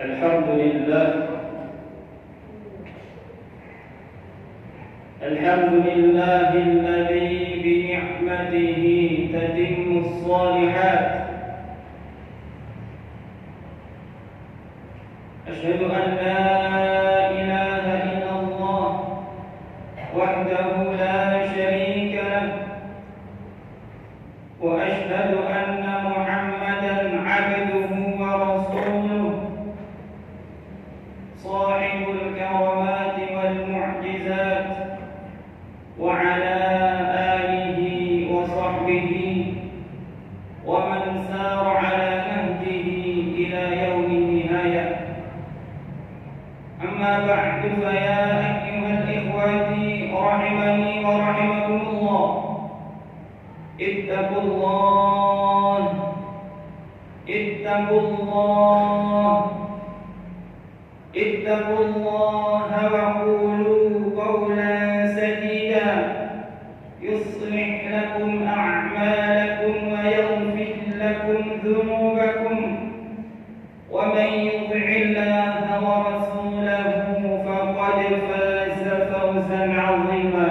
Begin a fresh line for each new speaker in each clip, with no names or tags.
الحمد لله الحمد لله الذي بنعمته تتم الصالحات. أشهد أن لا إله إلا الله وحده لا شريك له، وأشهد أن محمدا عبده ورسوله صاحب الكرامات والمعجزات، وعلى آله وصحبه ومن سار على نهجه إلى يوم النهاية. أما بعد، فيا أيها الإخوة رحمني ورحمكم الله، اتقوا الله اتقوا الله اتقوا الله وقولوا قولا سديدا يصلح لكم أعمالكم ويغفر لكم ذنوبكم، ومن يطع الله ورسوله فقد فاز فوزا عظيما.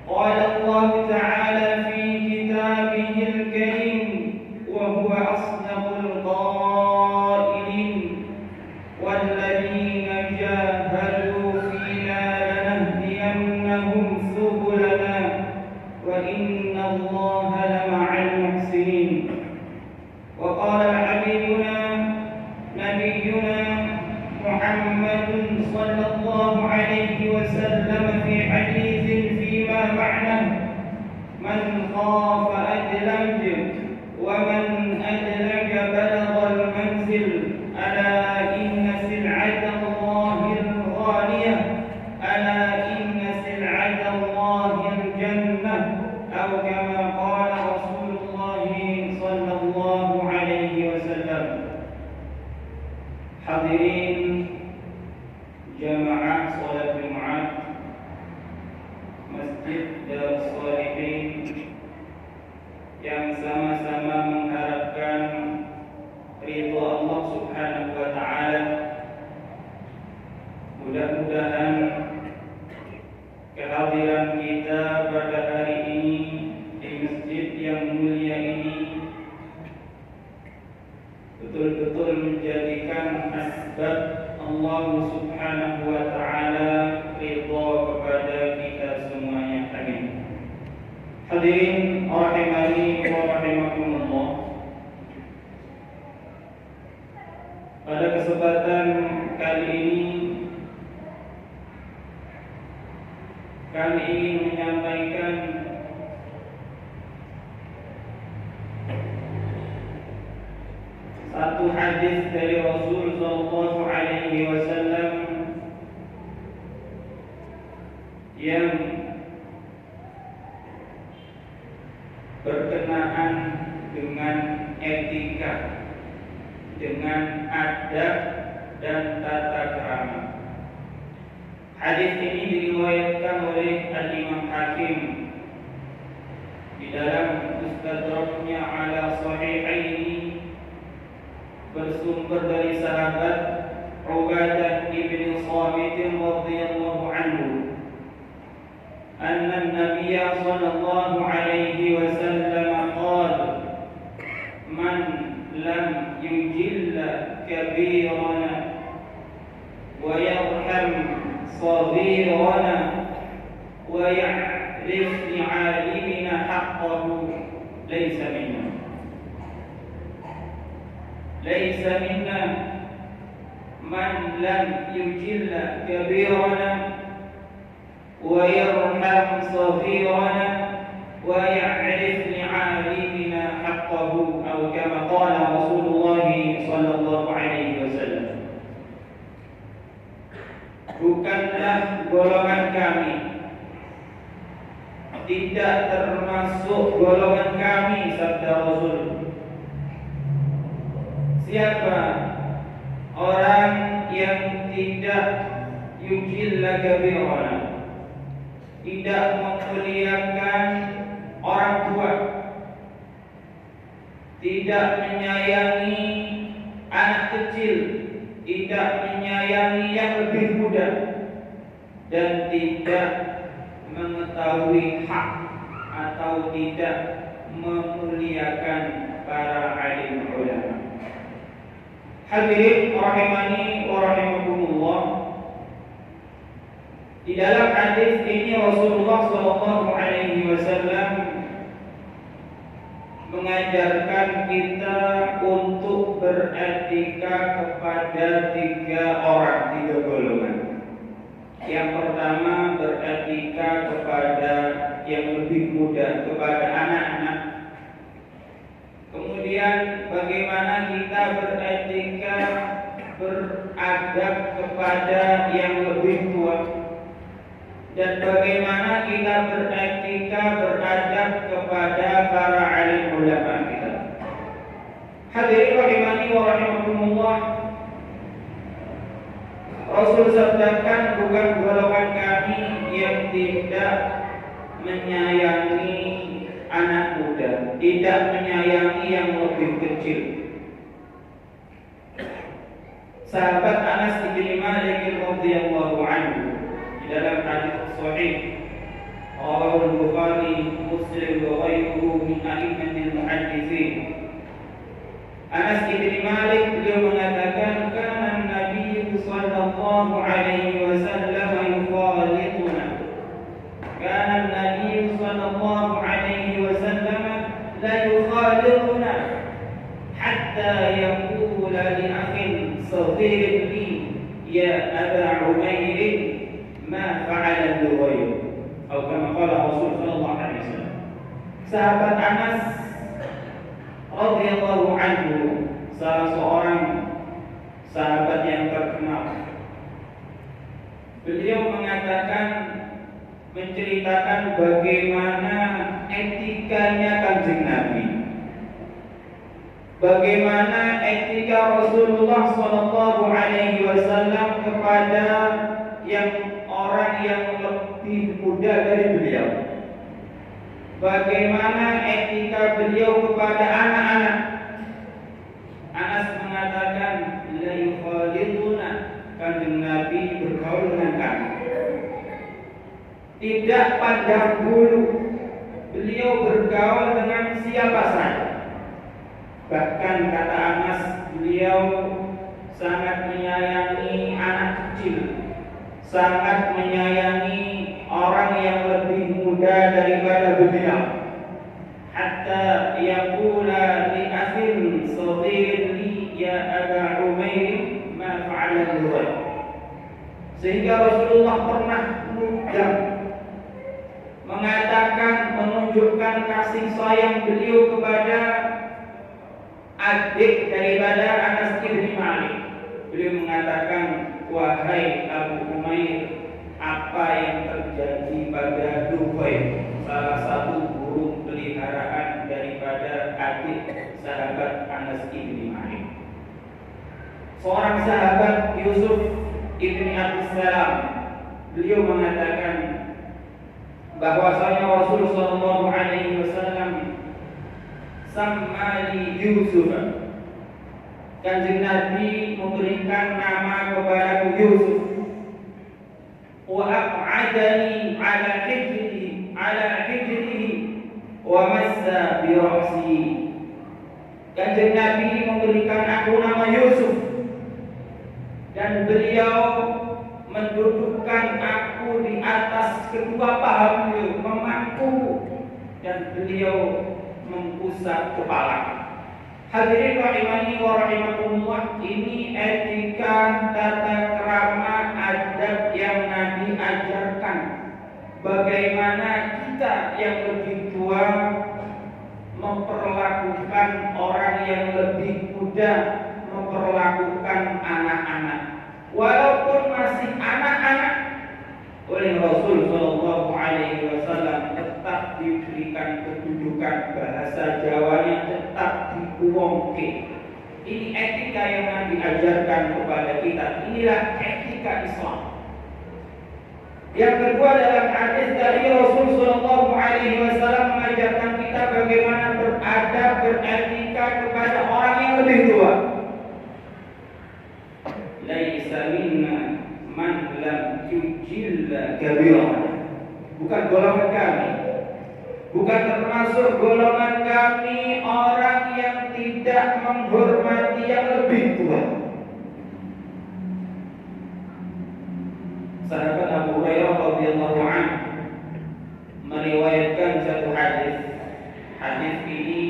قال الله تعالى في كتابه الكريم وهو أصدق القائلين: والذين جاهدوا فينا لنهدينهم سبلنا وإن الله لمع المحسنين. وقال حبيبنا نبينا محمد صلى الله عليه وسلم في حديث فيما معناه: من خاف أدلج ومن أدلج بلغ المنزل، ألا إن سلعة الله الغالية، ألا إن سلعة الله الجنة، أو كما قال رسول الله صلى الله عليه وسلم. Hadirin jamaah salat Jumat Masjid Darus Shalihin yang sama-sama mengharapkan ridha Allah Subhanahu wa taala, mudah-mudahan kehadiran kita pada hari ini di masjid yang mulia ini betul-betul menjadikan asbab Allah Subhanahu wa taala ridha kepada kita semuanya. Amin. Hadirin rahimani wa rahimakumullah, pada kesempatan kali ini kami ingin menyampaikan satu hadis dari Rasul sallallahu alaihi wasallam yang berkenaan dengan etika, dengan adab dan tata krama. Hadis ini diriwayatkan oleh Al-Imam Hakim di dalam Mustadraknya ala Sahihaini, bersumber dari sahabat Ubadah bin Samit radhiyallahu anhu, anna an-nabiy sallallahu alaihi wasallam qala: man lam yujilla kabirana wa yarham saghirana wa ya'rif li'alimina haqqahu laysa minna. ليس منا من لم يجل كبيرنا ويرحم صغيرنا ويعرف لعالمنا حقه، أو كما قال رسول الله صلى الله عليه وسلم. Bukanlah golongan kami, tidak termasuk golongan kami, sabda Rasul. Siapa orang yang tidak yujilla kabirana, tidak memuliakan orang tua, tidak menyayangi anak kecil, tidak menyayangi yang lebih muda, dan tidak mengetahui hak atau tidak memuliakan para alim ulama. Hadirin rahimani wa rahimakumullah. Di dalam hadis ini Rasulullah sallallahu alaihi wasallam mengajarkan kita untuk beretika kepada tiga golongan. Yang pertama, beretika kepada yang lebih muda, kepada anak-anak. Kemudian bagaimana kita beretika, beradab kepada yang lebih tua, dan bagaimana kita beretika, beradab kepada para alim ulama kita. Hadirin rahimani wa rahimakumullah. Rasul sabdakan, bukan golongan kami yang tidak menyayangi anak muda, tidak menyayangi yang lebih kecil. Sahabat Anas bin Malik radhiyallahu anhu di dalam hadis sahih rawahu Bukhari, Muslim wa ghairuhu min a'immatil muhadditsin. Anas bin Malik beliau mengatakan, kana Nabi sallallahu alaihi wasallam yukhalituna. Kana Nabi sallallahu alaihi wasallam la yukhalituna hatta yaqula li akhin saghir li ya Aba Umair ma fa'ala al-ghayr, atau kama qala Rasul sallallahu alaihi wasallam. Sahabat Anas radhiyallahu anhu, salah seorang sahabat yang terkenal, beliau mengatakan, menceritakan bagaimana etikanya Kanjeng Nabi, bagaimana etika Rasulullah sallallahu alaihi wasallam kepada yang orang yang lebih muda dari beliau, bagaimana etika beliau kepada anak-anak. Anas mengatakan, la yukhalituna, Kanjeng Nabi bergaul dengan kami, tidak pandang bulu, beliau bergaul dengan siapa saja. Bahkan kata Anas, beliau sangat menyayangi anak kecil, sangat menyayangi orang yang lebih muda daripada beliau. Hatta yaqula li akhin saghir li ya Aba Umair ma fa'ala al-ghayr. Sehingga Rasulullah pernah mengatakan, menunjukkan kasih sayang beliau kepada adik daripada Anas bin Malik. Beliau mengatakan, wahai Abu Umair, apa yang terjadi pada Dubair, salah satu burung peliharaan daripada adik sahabat Anas bin Malik. Seorang sahabat Yusuf ibn Abdus Salam, beliau mengatakan bahwasanya Rasul sallallahu alaihi wasallam sammali Yusuf. Kanjeng Nabi memberikan nama kepada Yusuf. Wa aq'adani ala hijrihi wa massa bi ra'si. Kanjeng Nabi memberikan aku nama Yusuf, dan beliau mendudukkan aku di atas kedua paha beliau, memangku, dan beliau mengusap kepala. Hadirin rahimani wa rahimakumullah, ini etika, tata krama, adab yang Nabi ajarkan. Bagaimana kita yang lebih tua memperlakukan orang yang lebih muda, memperlakukan anak-anak. Walaupun masih anak-anak, oleh Rasul sallallahu alaihi wasallam tetap diberikan kedudukan, bahasa Jawanya tetap dikuwongke. Ini etika yang Nabi ajarkan kepada kita. Inilah etika Islam. Yang kedua, dalam hadis dari Rasul sallallahu alaihi wasallam mengajarkan kita bagaimana beradab, beretika kepada orang yang lebih tua. termasuk golongan kami orang yang tidak menghormati yang lebih tua. Sahabat Abu Hurairah radhiyallahu anhu meriwayatkan satu hadis. Hadis ini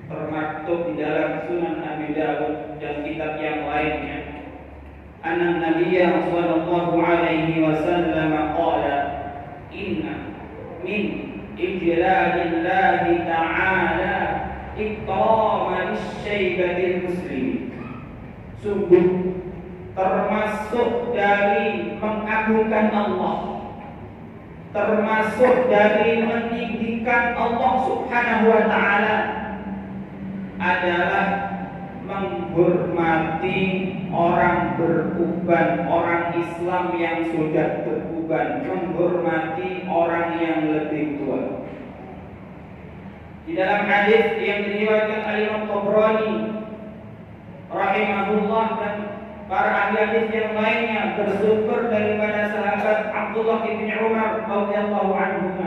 termaktub di dalam Sunan Abi Dawud dan kitab yang lainnya. Anna Nabiyya sallallahu alaihi wasallam qala inna min ijlalillahi ta'ala ikraman syaibatil muslimin. Sungguh termasuk dari mengagungkan Allah, termasuk dari meninggikan Allah Subhanahu wa taala adalah menghormati orang beruban, orang Islam yang sudah beruban, menghormati orang yang lebih tua. Di dalam hadis yang diriwayatkan Al-Imam Tabrani rahimahullah dan para ahli hadis yang lainnya bersumber daripada sahabat Abdullah bin Umar radhiyallahu anhu,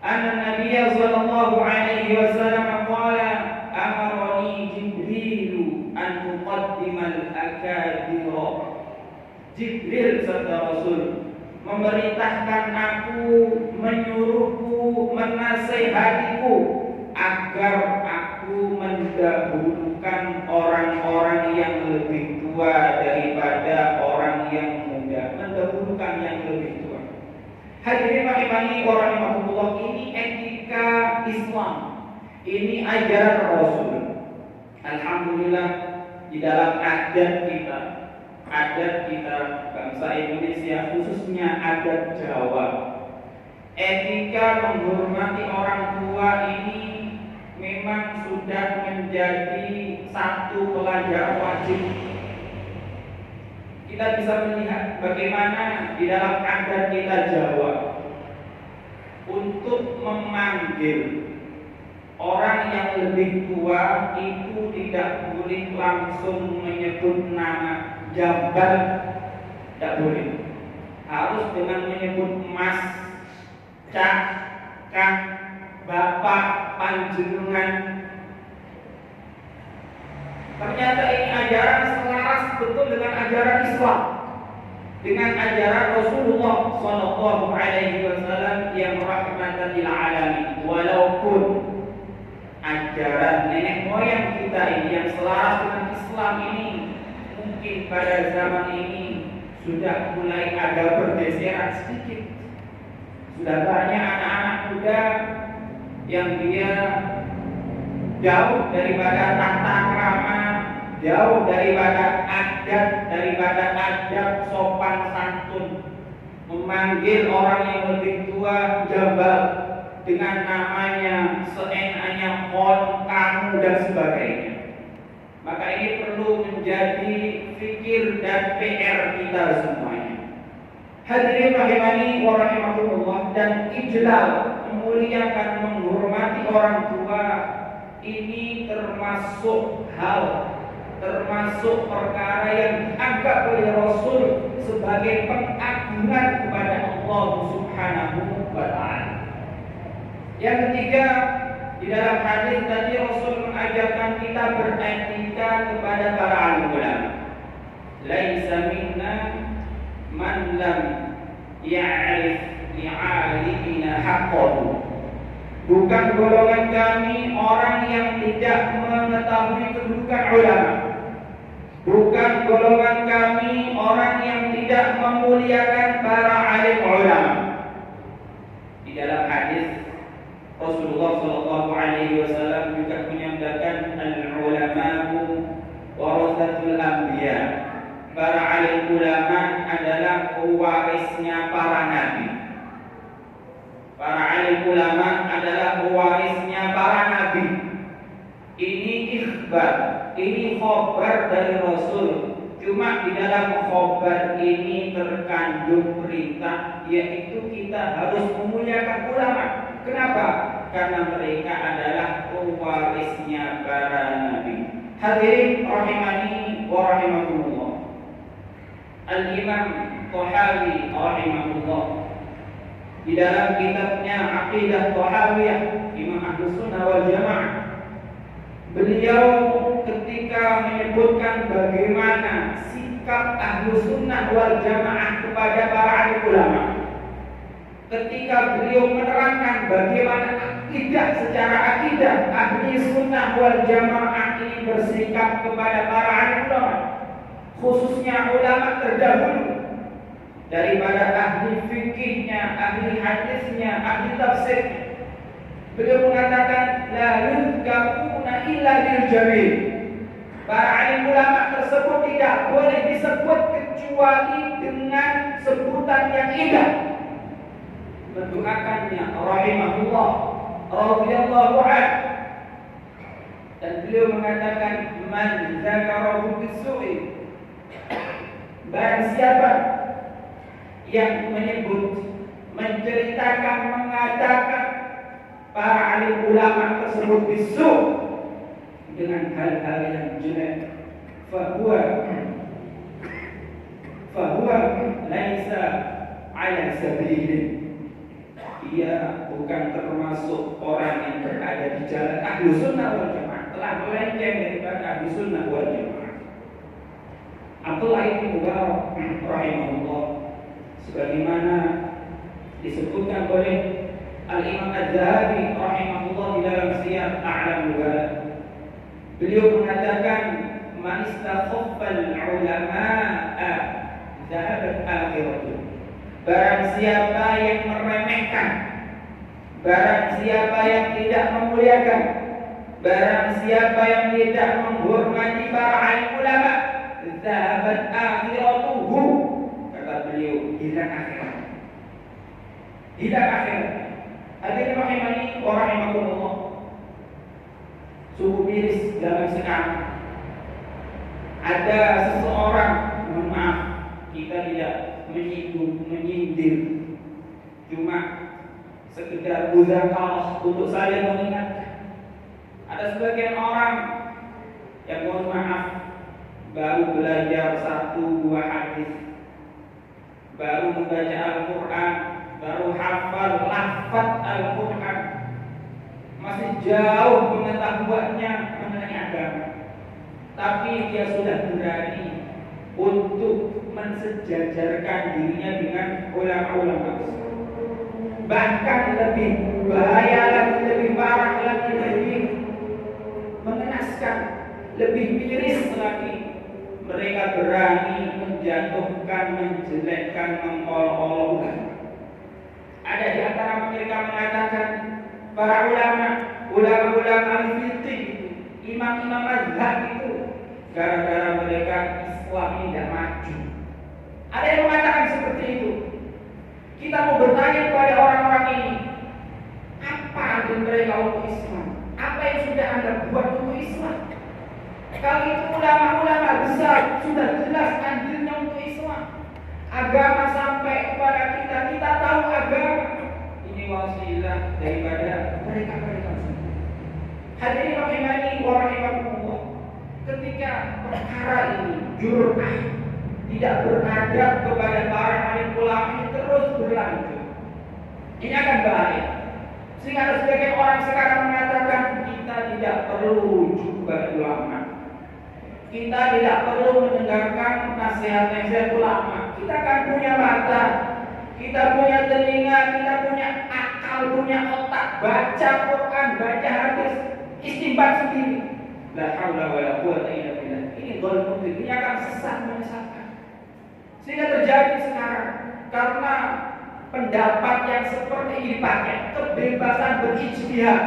anna Nabiy sallallahu alaihi wasallam qala amarani Jibril an uqaddima al-akabir. Jibril sabda Rasul memerintahkan aku, menyuruhku, menasihatiku agar aku mendahulukan orang-orang yang lebih tua daripada orang yang muda, mendahulukan yang lebih tua. Hadirin rahimani wa rahimakumullah, ini etika Islam, ini ajaran Rasul. Alhamdulillah di dalam adat kita bangsa Indonesia, khususnya adat Jawa, etika menghormati orang tua ini memang sudah menjadi satu pelajaran wajib. Kita bisa melihat bagaimana di dalam adat kita Jawa untuk memanggil orang yang lebih tua itu tidak boleh langsung menyebut nama jabal, tidak boleh. Harus dengan menyebut mas, cak, kang, bapak, panjenengan. Ternyata ini ajaran selaras betul dengan ajaran Islam, dengan ajaran Rasulullah Sallallahu Alaihi Wasallam yang rahmatan lil alamin. Walaupun ajaran nenek moyang kita ini yang selaras dengan Islam ini mungkin pada zaman ini sudah mulai ada pergeseran sedikit. Sudah banyak anak-anak muda yang dia jauh daripada tata krama, jauh daripada adab sopan santun, memanggil orang yang lebih tua jabal dengan namanya seenaknya, kon, kamu dan sebagainya. Maka ini perlu menjadi fikir dan PR kita semuanya. Hadirin rahimani wa rahimakumullah, dan ijlal, memuliakan, menghormati orang tua ini termasuk perkara yang dianggap oleh Rasul sebagai pengagungan kepada Allah Subhanahu wa taala. Yang ketiga, di dalam hadis tadi Rasul mengajarkan kita beretika kepada para alim ulama. Laisa minna man lam ya'rif li'alimina haqqahu. Bukan golongan kami orang yang tidak mengetahui kedudukan ulama. Bukan golongan kami orang yang tidak memuliakan para alim ulama. Di dalam hadis Rasulullah Shallallahu Alaihi Wasallam juga menyatakan al-ulama'u warathatul anbiya. Para alim ulama adalah pewarisnya para nabi. Para alim ulama adalah pewarisnya para nabi. Ini ikhbar, ini khabar dari Rasul. Cuma di dalam khabar ini terkandung perintah, yaitu kita harus memuliakan ulama. Kenapa? Karena mereka adalah pewarisnya para nabi. Hadirin rahimani wa rahimakumullah. Al-Imam Tahawi rahimahullah di dalam kitabnya Aqidah Thahawiyah Imam Ahlus Sunnah wal Jamaah, beliau ketika menyebutkan bagaimana sikap Ahlus Sunnah wal Jamaah kepada para alim ulama, ketika beliau menerangkan bagaimana akidah secara akidah Ahli Sunnah wal Jamaah ini bersikap kepada para alim ulama, khususnya ulama terdahulu, daripada ahli fikihnya, ahli hadisnya, ahli tafsirnya. Beliau mengatakan la yuzkabuna illa bil jamil. Para alim ulama tersebut tidak boleh disebut kecuali dengan sebutan yang indah. Mendoakannya rahimahullah radhiyallahu anhu. Dan beliau mengatakan man zakarahu bisu'i, barang siapa yang menyebut, menceritakan, mengatakan para alim ulama tersebut bisu dengan hal-hal yang jelek, fahuwa laisa ala sabilin, ia bukan termasuk orang yang berada di jalan Ahlus Sunnah wal Jamaah, telah melenceng daripada Ahlus Sunnah wal Jamaah. Abdullah bin Mubarak rahimahullah, sebagaimana disebutkan oleh Al-Imam Az-Zahabi rahimahullah di dalam Siyar A'lam Nubala, beliau mengatakan man istakhaffal ulama'a zahabat akhiratuh. Barang siapa yang meremehkan, barang siapa yang tidak memuliakan, barang siapa yang tidak menghormati para alim ulama, zahabat akhiratuhu, kata beliau, hilang akhirat. Hilang akhirat. Hadirin rahimani wa rahimakumullah. Sungguh miris zaman sekarang ada seseorang, mohon maaf, kita tidak menyinggung, menyindir, cuma sekedar muzakarah untuk saling mengingatkan. Ada sebagian orang yang, mohon maaf, baru belajar 1-2 hadis, baru membaca Al-Quran, baru hafal lafaz Al-Quran, masih jauh pengetahuannya mengenai agama, tapi dia sudah berani untuk mensejajarkan dirinya dengan ulama-ulama. Bahkan lebih bahaya lagi, lebih parah lagi, lebih mengenaskan, lebih miris lagi, mereka berani menjatuhkan, menjelekkan, mengolok-olok. Ada di antara mereka mengatakan para ulama fikih, imam-imam mazhab itu gara-gara mereka Islam ini tidak maju. Ada yang mengatakan seperti itu. Kita mau bertanya kepada orang-orang ini, apa arti mereka untuk Islam? Apa yang sudah Anda buat untuk Islam? Kalau itu ulama-ulama besar sudah jelas anjurnya untuk Islam. Agama sampai kepada kita, kita tahu agama ini wasilah daripada mereka-mereka. Hadirin rahimani wa rahimakumullah, ketika perkara ini jur'ah tidak beradab kepada para alim ulama ini terus berlanjut, ini akan bahaya. Sehingga ada sebagian orang sekarang mengatakan kita tidak perlu juga ulama, kita tidak perlu mendengarkan nasihat-nasihat ulama. Kita kan punya mata, kita punya telinga, kita punya akal, punya otak, baca Quran, baca hadis, istinbat sendiri. La haula wala quwwata illa billah. Ini dzalm, ini akan sesat, menyesatkan. Sehingga terjadi sekarang karena pendapat yang seperti ini dipakai, kebebasan berijtihad.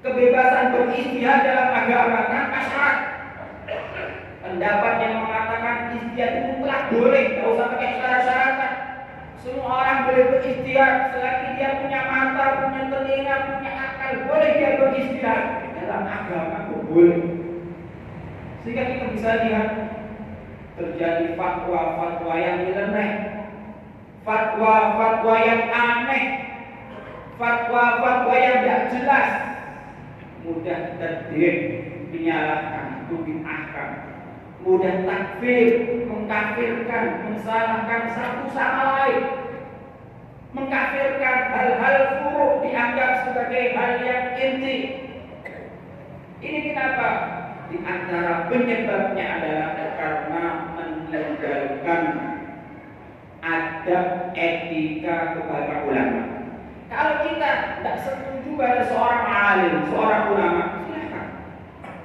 Kebebasan berijtihad dalam agama tanpa syarat. Pendapat yang mengatakan ijtihad itu mutlak boleh, tidak usah pakai syarat-syarat. Semua orang boleh berijtihad selagi dia punya mata, punya telinga, punya akal, boleh dia berijtihad dalam agama itu boleh. Sehingga kita bisa lihat terjadi fatwa-fatwa yang nyeleneh, fatwa-fatwa yang aneh, fatwa-fatwa yang tidak jelas, mudah terdiri, menyalahkan, bid'ahkan, mudah takfir, mengkafirkan, mensalahkan satu sama lain. mengkafirkan hal-hal furu dianggap sebagai hal yang inti. Ini kenapa? Di antara penyebabnya adalah karena meninggalkan adab etika kepada ulama. Kalau kita tidak setuju pada seorang alim, seorang ulama, silakan,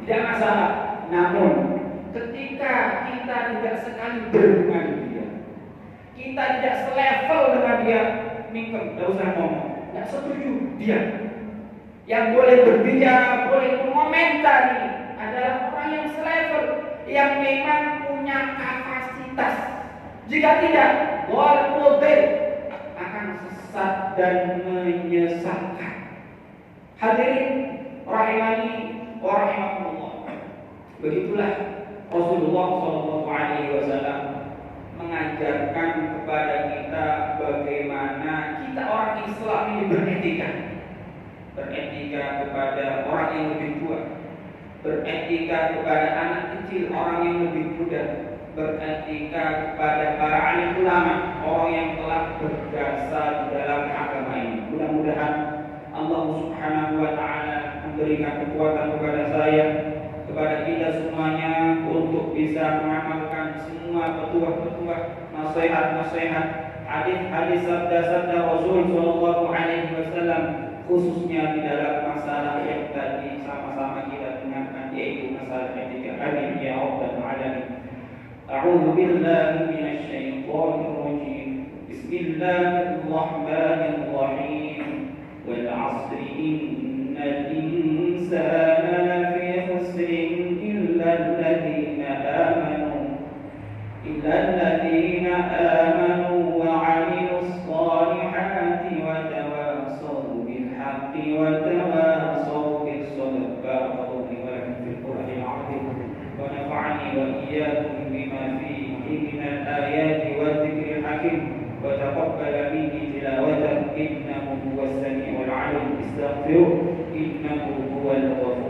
tidak masalah. Namun ketika kita tidak sekali dengan dia, kita tidak selevel dengan dia, mingkem, tidak usah ngomong, tidak setuju dia. Yang boleh berbicara, boleh mengomentari adalah orang yang selevel, yang memang punya kapasitas. Jika tidak, walaupun akan sesat dan menyesatkan. Hadirin rahimani wa rahimakumullah. Begitulah Rasulullah SAW mengajarkan kepada kita bagaimana kita orang Islam ini beretika kepada orang yang lebih tua, beretika kepada anak kecil, orang yang lebih muda, beretika kepada para alim ulama, orang yang telah berjasa di dalam agama ini. Mudah-mudahan Allah Subhanahu wa taala memberikan kekuatan kepada saya, kepada kita semuanya untuk bisa mengamalkan semua petuah-petuah, nasihat-nasihat, hadis-hadis sabda-sabda Rasul sallallahu alaihi wasallam, khususnya di dalam masalah yang tadi sama-sama kita dengarkan, yaitu masalah etika. Amin ya rabbal alamin. A'udzu billahi minasy syaithanir rajim. Bismillahir rahmanir rahim. Wal 'asri innal insana lafi khusrin illa alladziina amanu wa 'amilus shalihati wa tawassaw bil haqqi wa tawassaw bis sabr. Barakallahu li wa lakum fil Qur'anil 'azim wa nafa'ani wa iyyakum من الآيات والذكر الحكيم وتقبل مني تلاوته إنه هو السميع العليم. استغفروه إنه هو الغفور